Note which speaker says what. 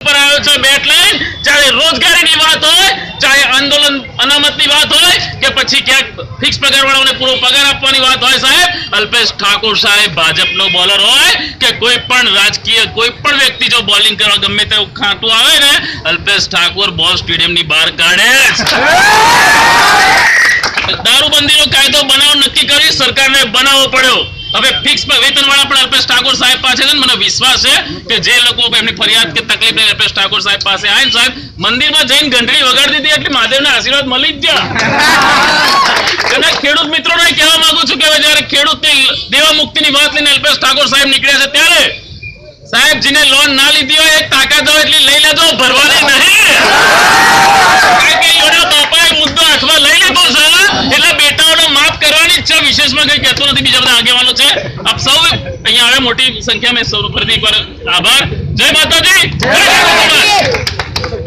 Speaker 1: પર આવ્યો છે બેટ લઈને, ચાહે રોજગારીની વાત હોય, ચાહે આંદોલન અનામતની વાત હોય કે પછી ક્યાંક ફિક્સ પગારવાળાઓને પૂરો પગાર આપવાની વાત હોય સાહેબ, અલ્પેશ ઠાકોર સાહેબ ભાજપનો બોલર હોય કે કોઈ પણ રાજકીય કોઈ પણ વ્યક્તિ જો બોલિંગ કરવા ગમે તેવું ખાતું આવે ને, અલ્પેશ ઠાકોર બોલ સ્ટેડિયમની બહાર કાઢે. દારૂબંધીનો કાયદો બનાવ નક્કી કરી સરકારને બનાવવો પડ્યો. હવે ફિક્સ વેતનવાળા પણ અલ્પેશ ઠાકોર સાહેબ પાસે છે. મને વિશ્વાસ છે કે જે લોકો એમની ફરિયાદ કે તકલીફ લઈને અલ્પેશ ઠાકોર સાહેબ પાસે આવીને સાહેબ મંદિરમાં જઈને ઘંટડી વગાડી દીધી એટલે મહાદેવના આશીર્વાદ મળી જ ગયા. અને ખેડૂત મિત્રોને કહેવા માંગુ છું કે જયારે ખેડૂતની દેવા મુક્તિની વાત લઈને અલ્પેશ ઠાકોર સાહેબ નીકળ્યા છે ત્યારે સાહેબ જેને લોન ના લીધી હોય એક તાકાત હોય એટલી લઈ લેજો, ભરવાની નહીં. કારણ કે એનો બાપાએ મુદ્દો હાથમાં લઈ લીધો છે એટલે બેટાઓને માફ કરવાની ઈચ્છા. વિશેષમાં કઈ કહેતો નથી, બીજા બધા આગેવાનો છે. આપ સૌ અહીંયા આવે મોટી સંખ્યામાં સૌ ફરીથી એકવાર આભાર. જય માતાજી.